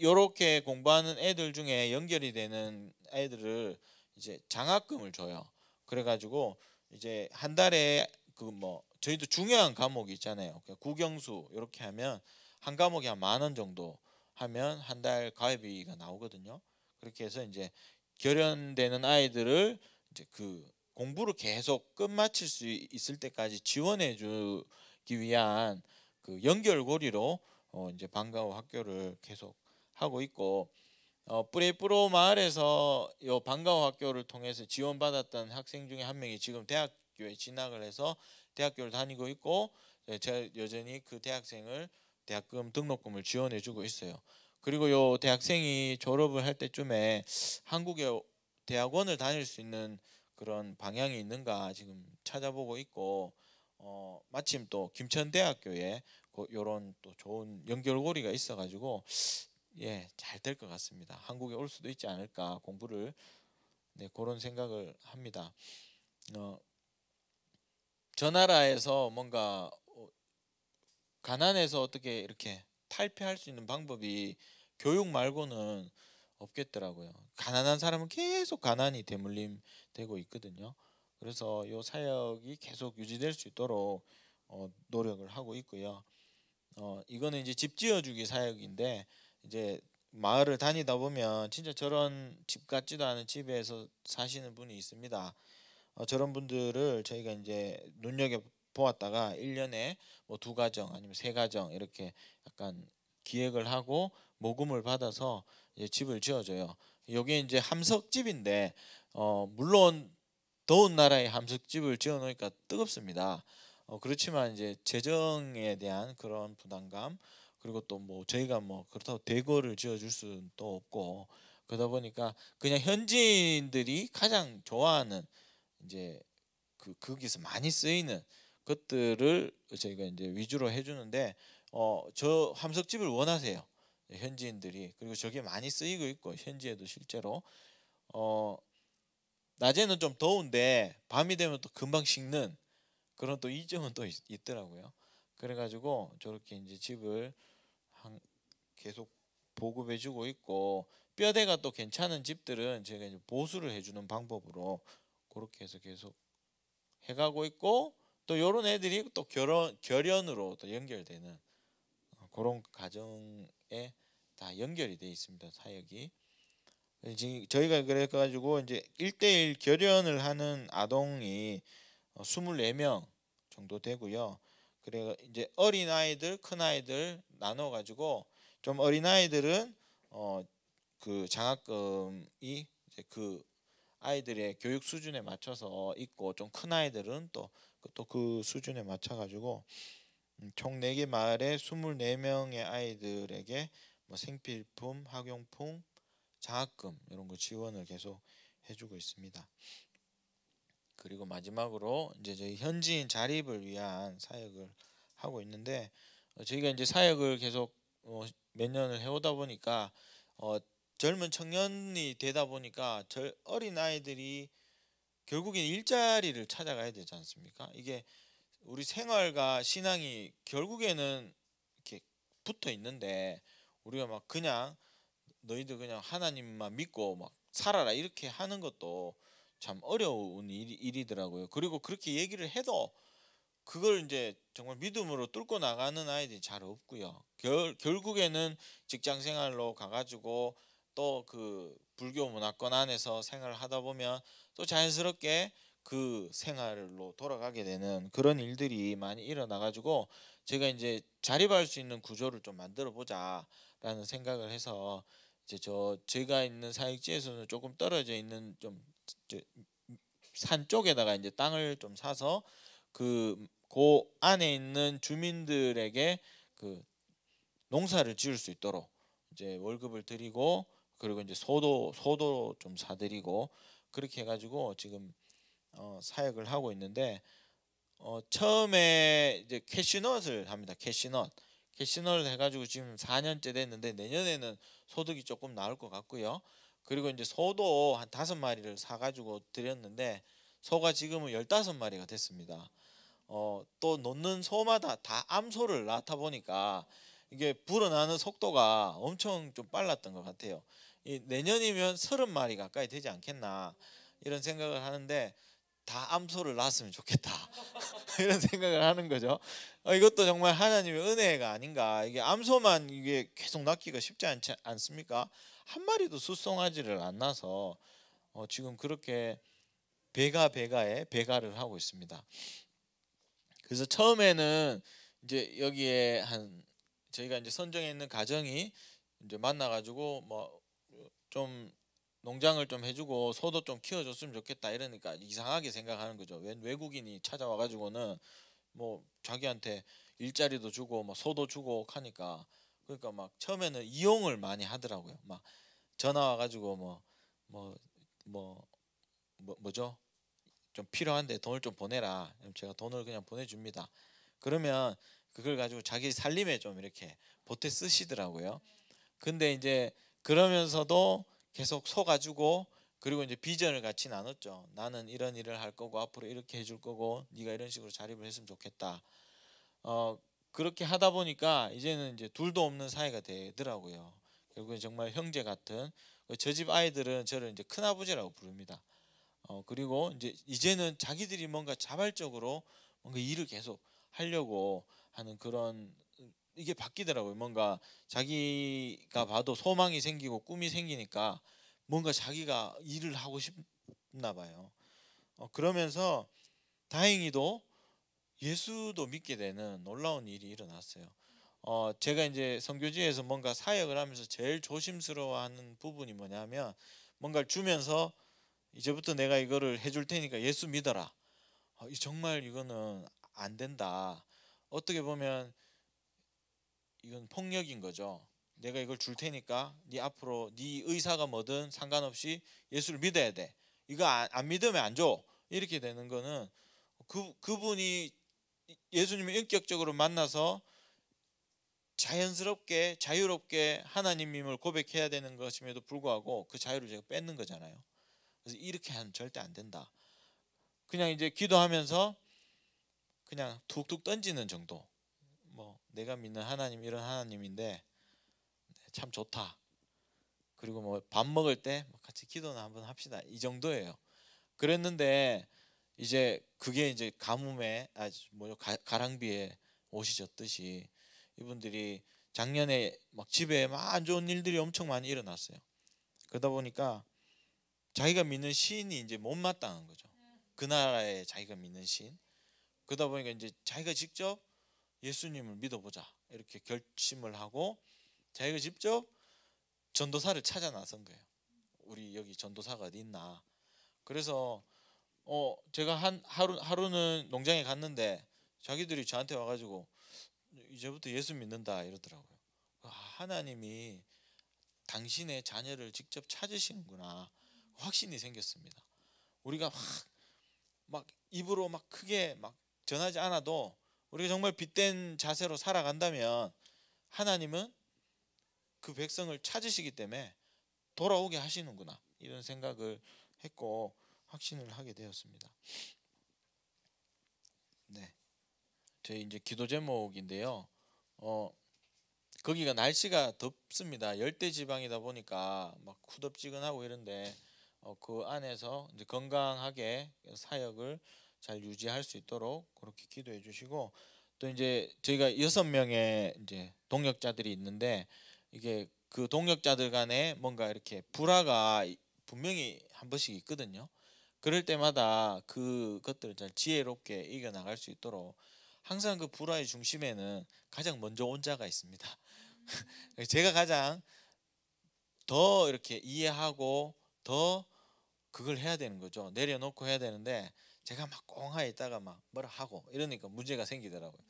요렇게 공부하는 애들 중에 연결이 되는 애들을 이제 장학금을 줘요. 그래 가지고 이제 한 달에 그 뭐 저희도 중요한 과목이 있잖아요. 국영수 이렇게 하면 한 과목에 한 10,000원 정도 하면 한 달 과외비가 나오거든요. 그렇게 해서 이제 결연되는 아이들을 이제 그 공부를 계속 끝마칠 수 있을 때까지 지원해 주기 위한 그 연결고리로 이제 방과후 학교를 계속 하고 있고, 뿌레프로 마을에서 요 방과후 학교를 통해서 지원받았던 학생 중에 한 명이 지금 대학교에 진학을 해서 대학교를 다니고 있고, 제가 여전히 그 대학생을 대학금 등록금을 지원해 주고 있어요. 그리고 요 대학생이 졸업을 할 때쯤에 한국의 대학원을 다닐 수 있는 그런 방향이 있는가 지금 찾아보고 있고, 마침 또 김천대학교에 요런 또 좋은 연결고리가 있어가지고 잘 될 것 같습니다. 한국에 올 수도 있지 않을까, 공부를 그런 생각을 합니다. 저 나라에서 뭔가 가난해서 어떻게 이렇게 탈피할 수 있는 방법이 교육 말고는 없겠더라고요. 가난한 사람은 계속 가난이 대물림되고 있거든요. 그래서 이 사역이 계속 유지될 수 있도록 노력을 하고 있고요. 이거는 이제 집 지어주기 사역인데, 이제 마을을 다니다 보면 진짜 저런 집 같지도 않은 집에서 사시는 분이 있습니다. 저런 분들을 저희가 이제 눈여겨 보았다가 1년에 뭐 2가정 아니면 3가정 이렇게 약간 기획을 하고 모금을 받아서 이제 집을 지어줘요. 이게 이제 함석집인데 물론 더운 나라에 함석집을 지어놓으니까 뜨겁습니다. 그렇지만 이제 재정에 대한 그런 부담감, 그리고 또 뭐 저희가 뭐 그렇다고 대거를 지어줄 수는 또 없고, 그러다 보니까 그냥 현지인들이 가장 좋아하는 이제 거기서 많이 쓰이는 것들을 저희가 이제 위주로 해주는데, 저 함석집을 원하세요, 현지인들이. 그리고 저게 많이 쓰이고 있고 현지에도 실제로 낮에는 좀 더운데 밤이 되면 또 금방 식는 그런 또 이점은 또 있더라고요. 그래가지고 저렇게 이제 집을 계속 보급해주고 있고, 뼈대가 또 괜찮은 집들은 제가 이제 보수를 해주는 방법으로 그렇게 해서 계속 해가고 있고, 또 이런 애들이 또 결연으로 또 연결되는 그런 가정에 다 연결이 돼 있습니다, 사역이. 지금 저희가 그래가지고 이제 1대1 결연을 하는 아동이 24명 정도 되고요. 그래 이제 어린 아이들, 큰 아이들 나눠 가지고, 좀 어린 아이들은 그 장학금이 이제 그 아이들의 교육 수준에 맞춰서 있고, 좀 큰 아이들은 또 그 수준에 맞춰 가지고 총 4개 마을에 24명의 아이들에게 뭐 생필품, 학용품, 장학금 이런 거 지원을 계속 해주고 있습니다. 그리고 마지막으로 이제 저희 현지인 자립을 위한 사역을 하고 있는데, 저희가 이제 사역을 계속 몇 년을 해오다 보니까 젊은 청년이 되다 보니까 어린 아이들이 결국엔 일자리를 찾아가야 되지 않습니까? 이게 우리 생활과 신앙이 결국에는 이렇게 붙어 있는데, 우리가 막 그냥 너희들 그냥 하나님만 믿고 막 살아라 이렇게 하는 것도 참 어려운 일이더라고요. 그리고 그렇게 얘기를 해도 그걸 이제 정말 믿음으로 뚫고 나가는 아이들이 잘 없고요. 결국에는 직장 생활로 가가지고 또 그 불교 문화권 안에서 생활을 하다 보면 또 자연스럽게 그 생활로 돌아가게 되는 그런 일들이 많이 일어나가지고 제가 이제 자립할 수 있는 구조를 좀 만들어 보자라는 생각을 해서 이제 제가 있는 사역지에서는 조금 떨어져 있는 좀 산 쪽에다가 이제 땅을 좀 사서 그 안에 있는 주민들에게 그 농사를 지을 수 있도록 이제 월급을 드리고 그리고 이제 소도 좀 사드리고 그렇게 해가지고 지금 사역을 하고 있는데 처음에 이제 캐시넛을 합니다. 캐시넛을 해가지고 지금 4년째 됐는데 내년에는 소득이 조금 나올 것 같고요. 그리고 이제 소도 한 5마리를 사가지고 드렸는데 소가 지금은 15마리가 됐습니다. 또 놓는 소마다 다 암소를 낳다 보니까 이게 불어나는 속도가 엄청 좀 빨랐던 것 같아요. 내년이면 30마리 가까이 되지 않겠나 이런 생각을 하는데 다 암소를 낳았으면 좋겠다 이런 생각을 하는 거죠. 이것도 정말 하나님의 은혜가 아닌가. 이게 암소만 이게 계속 낳기가 쉽지 않지 않습니까? 한 마리도 숫송아지를 안 낳아서 지금 그렇게 배가에 배가를 하고 있습니다. 그래서 처음에는 이제 여기에 저희가 이제 선정해 있는 가정이 이제 만나가지고 뭐 좀 농장을 좀 해주고 소도 좀 키워줬으면 좋겠다 이러니까 이상하게 생각하는 거죠. 외국인이 찾아와가지고는 뭐 자기한테 일자리도 주고 뭐 소도 주고 하니까 그러니까 막 처음에는 이용을 많이 하더라고요. 막 전화 와가지고 뭐죠? 좀 필요한데 돈을 좀 보내라. 제가 돈을 그냥 보내줍니다. 그러면 그걸 가지고 자기 살림에 좀 이렇게 보태 쓰시더라고요. 근데 이제 그러면서도 계속 속아주고 그리고 이제 비전을 같이 나눴죠. 나는 이런 일을 할 거고 앞으로 이렇게 해줄 거고 네가 이런 식으로 자립을 했으면 좋겠다. 그렇게 하다 보니까 이제는 이제 둘도 없는 사이가 되더라고요. 결국엔 정말 형제 같은 저 집 아이들은 저를 이제 큰아버지라고 부릅니다. 그리고 이제는 자기들이 뭔가 자발적으로 뭔가 일을 계속 하려고 하는 그런 이게 바뀌더라고요. 뭔가 자기가 봐도 소망이 생기고 꿈이 생기니까 뭔가 자기가 일을 하고 싶나 봐요. 그러면서 다행히도 예수도 믿게 되는 놀라운 일이 일어났어요. 제가 이제 선교지에서 뭔가 사역을 하면서 제일 조심스러워하는 부분이 뭐냐면 뭔가를 주면서 이제부터 내가 이거를 해줄 테니까 예수 믿어라. 정말 이거는 안 된다. 어떻게 보면 이건 폭력인 거죠. 내가 이걸 줄 테니까 네 앞으로 네 의사가 뭐든 상관없이 예수를 믿어야 돼. 이거 안 믿으면 안 줘. 이렇게 되는 거는 그분이 예수님을 인격적으로 만나서 자연스럽게 자유롭게 하나님임을 고백해야 되는 것임에도 불구하고 그 자유를 제가 뺏는 거잖아요. 그래서 이렇게 하면 절대 안 된다. 그냥 이제 기도하면서 그냥 툭툭 던지는 정도. 뭐 내가 믿는 하나님 이런 하나님인데 참 좋다. 그리고 뭐 밥 먹을 때 같이 기도나 한번 합시다. 이 정도예요. 그랬는데 이제 그게 이제 가뭄에 가랑비에 옷이 젖듯이 이분들이 작년에 막 집에 막 안 좋은 일들이 엄청 많이 일어났어요. 그러다 보니까 자기가 믿는 신이 이제 못마땅한 거죠. 그 나라에 자기가 믿는 신. 그러다 보니까 이제 자기가 직접 예수님을 믿어보자 이렇게 결심을 하고 자기가 직접 전도사를 찾아 나선 거예요. 우리 여기 전도사가 어디 있나. 그래서 제가 하루는 농장에 갔는데 자기들이 저한테 와가지고 이제부터 예수 믿는다 이러더라고요. 하나님이 당신의 자녀를 직접 찾으시는구나 확신이 생겼습니다. 우리가 막 입으로 막 크게 막 전하지 않아도 우리가 정말 빗된 자세로 살아간다면 하나님은 그 백성을 찾으시기 때문에 돌아오게 하시는구나 이런 생각을 했고 확신을 하게 되었습니다. 네, 저희 이제 기도 제목인데요. 거기가 날씨가 덥습니다. 열대 지방이다 보니까 막 후덥지근하고 이런데 그 안에서 이제 건강하게 사역을 잘 유지할 수 있도록 그렇게 기도해 주시고, 또 이제 저희가 6명의 이제 동역자들이 있는데, 이게 그 동역자들 간에 뭔가 이렇게 불화가 분명히 한 번씩 있거든요. 그럴 때마다 그것들을 잘 지혜롭게 이겨 나갈 수 있도록 항상 그 불화의 중심에는 가장 먼저 온 자가 있습니다. 제가 가장 더 이렇게 이해하고 더 그걸 해야 되는 거죠. 내려놓고 해야 되는데 제가 막 꽁하에 있다가 막 뭐라 하고 이러니까 문제가 생기더라고요.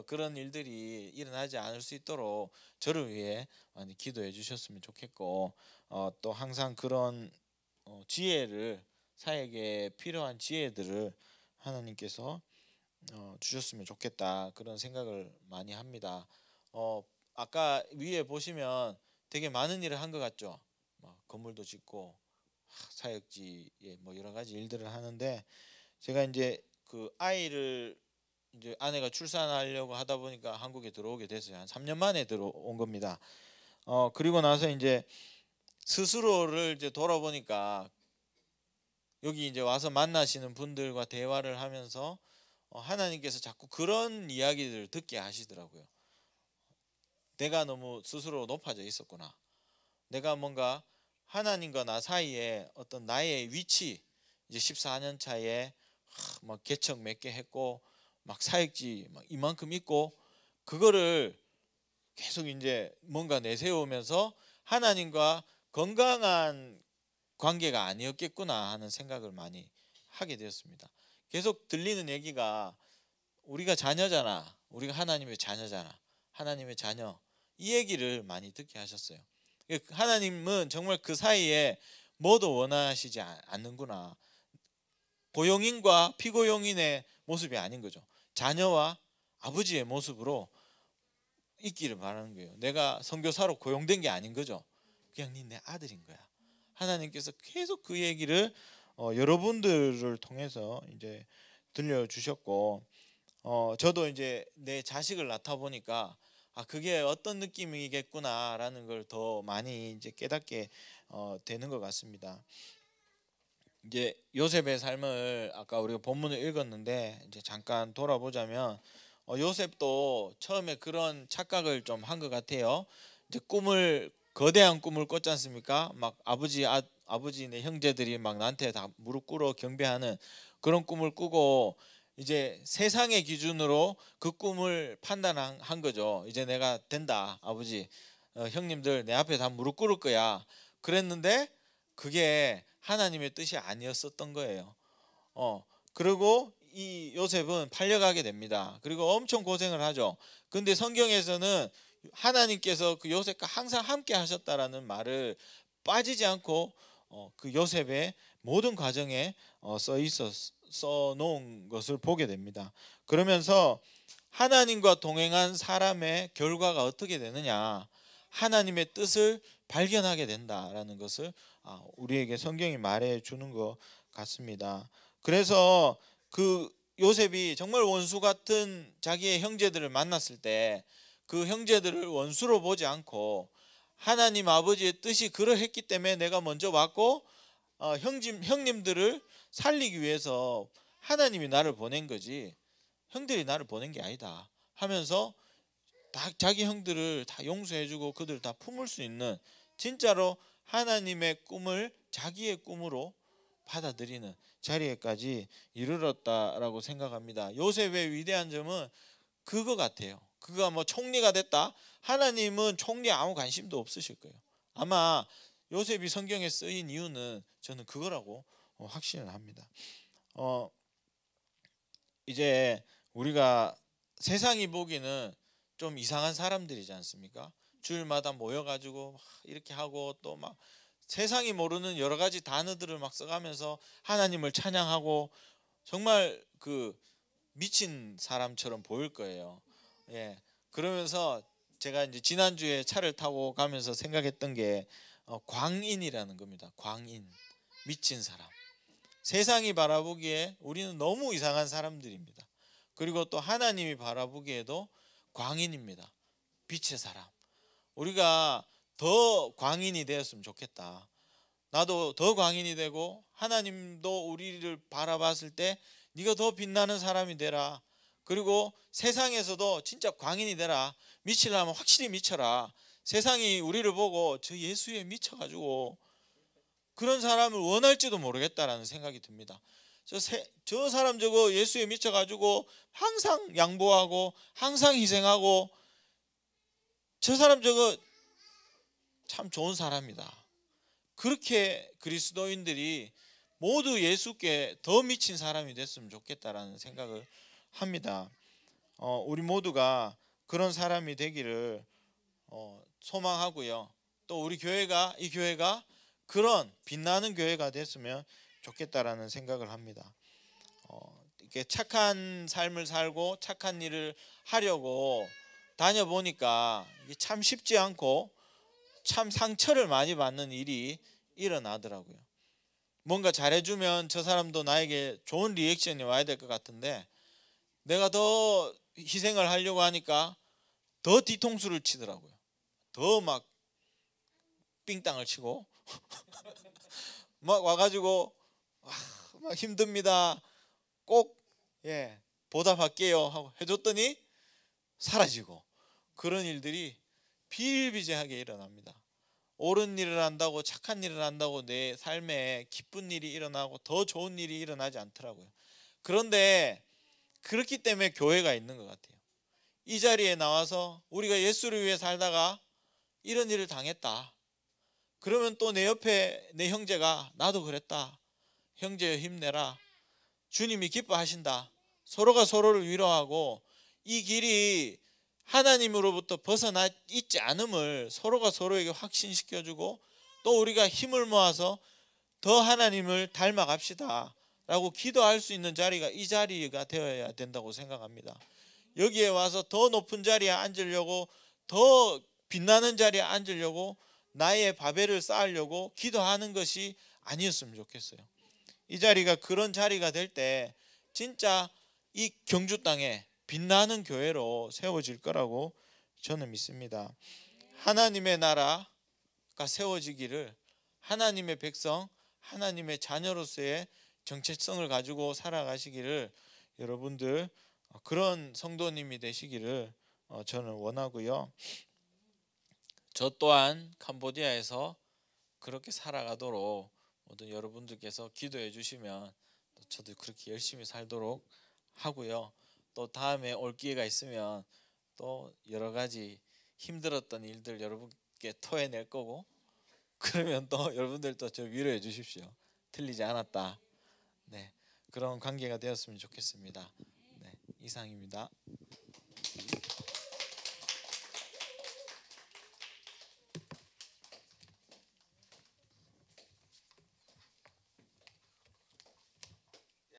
그런 일들이 일어나지 않을 수 있도록 저를 위해 많이 기도해 주셨으면 좋겠고, 또 항상 그런 지혜를, 사역에 필요한 지혜들을 하나님께서 주셨으면 좋겠다, 그런 생각을 많이 합니다. 아까 위에 보시면 되게 많은 일을 한 것 같죠. 막 건물도 짓고 사역지에 뭐 여러 가지 일들을 하는데, 제가 이제 그 아이를 이제 아내가 출산하려고 하다 보니까 한국에 들어오게 됐어요. 한 3년 만에 들어온 겁니다. 그리고 나서 이제 스스로를 이제 돌아보니까 여기 이제 와서 만나시는 분들과 대화를 하면서 하나님께서 자꾸 그런 이야기들을 듣게 하시더라고요. 내가 너무 스스로 높아져 있었구나. 내가 뭔가 하나님과 나 사이에 어떤 나의 위치, 이제 14년 차에 막 개척 몇 개 했고 막 사역지 막 이만큼 있고, 그거를 계속 이제 뭔가 내세우면서 하나님과 건강한 관계가 아니었겠구나 하는 생각을 많이 하게 되었습니다. 계속 들리는 얘기가 우리가 자녀잖아, 우리가 하나님의 자녀잖아, 하나님의 자녀, 이 얘기를 많이 듣게 하셨어요. 하나님은 정말 그 사이에 뭐도 원하시지 않는구나. 고용인과 피고용인의 모습이 아닌 거죠. 자녀와 아버지의 모습으로 있기를 바라는 거예요. 내가 선교사로 고용된 게 아닌 거죠. 그냥 네 아들인 거야. 하나님께서 계속 그 얘기를 여러분들을 통해서 이제 들려주셨고, 저도 이제 내 자식을 낳다 보니까 그게 어떤 느낌이겠구나라는 걸 더 많이 이제 깨닫게 되는 것 같습니다. 이제 요셉의 삶을 아까 우리가 본문을 읽었는데 이제 잠깐 돌아보자면, 요셉도 처음에 그런 착각을 좀 한 것 같아요. 이제 거대한 꿈을 꿨지 않습니까? 막 아버지네 형제들이 막 나한테 다 무릎 꿇어 경배하는 그런 꿈을 꾸고, 이제 세상의 기준으로 그 꿈을 판단한 거죠. 이제 내가 된다, 아버지, 형님들 내 앞에 다 무릎 꿇을 거야. 그랬는데 그게 하나님의 뜻이 아니었었던 거예요. 그리고 이 요셉은 팔려가게 됩니다. 그리고 엄청 고생을 하죠. 근데 성경에서는 하나님께서 그 요셉과 항상 함께 하셨다라는 말을 빠지지 않고 그 요셉의 모든 과정에 써 놓은 것을 보게 됩니다. 그러면서 하나님과 동행한 사람의 결과가 어떻게 되느냐, 하나님의 뜻을 발견하게 된다라는 것을 우리에게 성경이 말해 주는 것 같습니다. 그래서 그 요셉이 정말 원수 같은 자기의 형제들을 만났을 때 그 형제들을 원수로 보지 않고, 하나님 아버지의 뜻이 그러했기 때문에 내가 먼저 왔고 형님들을 살리기 위해서 하나님이 나를 보낸 거지 형들이 나를 보낸 게 아니다 하면서 자기 형들을 다 용서해주고 그들을 다 품을 수 있는, 진짜로 하나님의 꿈을 자기의 꿈으로 받아들이는 자리에까지 이르렀다라고 생각합니다. 요셉의 위대한 점은 그거 같아요. 그가 뭐 총리가 됐다, 하나님은 총리에 아무 관심도 없으실 거예요. 아마 요셉이 성경에 쓰인 이유는 저는 그거라고 확신을 합니다. 이제 우리가 세상이 보기는 좀 이상한 사람들이지 않습니까? 주일마다 모여가지고 막 이렇게 하고 또 막 세상이 모르는 여러 가지 단어들을 막 써가면서 하나님을 찬양하고 정말 그 미친 사람처럼 보일 거예요. 예. 그러면서 제가 이제 지난주에 차를 타고 가면서 생각했던 게 광인이라는 겁니다. 광인, 미친 사람. 세상이 바라보기에 우리는 너무 이상한 사람들입니다. 그리고 또 하나님이 바라보기에도 광인입니다. 빛의 사람. 우리가 더 광인이 되었으면 좋겠다. 나도 더 광인이 되고 하나님도 우리를 바라봤을 때 네가 더 빛나는 사람이 되라. 그리고 세상에서도 진짜 광인이 되라. 미치려면 확실히 미쳐라. 세상이 우리를 보고 저 예수에 미쳐가지고 그런 사람을 원할지도 모르겠다라는 생각이 듭니다. 저 사람 저거 예수에 미쳐가지고 항상 양보하고 항상 희생하고 저 사람 저거 참 좋은 사람이다. 그렇게 그리스도인들이 모두 예수께 더 미친 사람이 됐으면 좋겠다라는 생각을 합니다. 우리 모두가 그런 사람이 되기를 소망하고요. 또 우리 교회가 이 교회가 그런 빛나는 교회가 됐으면 좋겠다라는 생각을 합니다. 이렇게 착한 삶을 살고 착한 일을 하려고 다녀보니까 이게 참 쉽지 않고 참 상처를 많이 받는 일이 일어나더라고요. 뭔가 잘해주면 저 사람도 나에게 좋은 리액션이 와야 될 것 같은데 내가 더 희생을 하려고 하니까 더 뒤통수를 치더라고요. 더 막 삥땅을 치고 막 와가지고 막 힘듭니다. 꼭 보답할게요 하고 해줬더니 사라지고 그런 일들이 비일비재하게 일어납니다. 옳은 일을 한다고 착한 일을 한다고 내 삶에 기쁜 일이 일어나고 더 좋은 일이 일어나지 않더라고요. 그런데 그렇기 때문에 교회가 있는 것 같아요. 이 자리에 나와서 우리가 예수를 위해 살다가 이런 일을 당했다. 그러면 또 내 옆에 내 형제가 나도 그랬다. 형제여 힘내라. 주님이 기뻐하신다. 서로가 서로를 위로하고 이 길이 하나님으로부터 벗어나 있지 않음을 서로가 서로에게 확신시켜주고 또 우리가 힘을 모아서 더 하나님을 닮아갑시다 라고 기도할 수 있는 자리가 이 자리가 되어야 된다고 생각합니다. 여기에 와서 더 높은 자리에 앉으려고 더 빛나는 자리에 앉으려고 나의 바벨을 쌓으려고 기도하는 것이 아니었으면 좋겠어요. 이 자리가 그런 자리가 될 때 진짜 이 경주 땅에 빛나는 교회로 세워질 거라고 저는 믿습니다. 하나님의 나라가 세워지기를 하나님의 백성, 하나님의 자녀로서의 정체성을 가지고 살아가시기를 여러분들 그런 성도님이 되시기를 저는 원하고요. 저 또한 캄보디아에서 그렇게 살아가도록 모든 여러분들께서 기도해 주시면 저도 그렇게 열심히 살도록 하고요. 또 다음에 올 기회가 있으면 또 여러 가지 힘들었던 일들 여러분께 토해낼 거고 그러면 또 여러분들도 저 위로해 주십시오. 틀리지 않았다. 네, 그런 관계가 되었으면 좋겠습니다. 네, 이상입니다.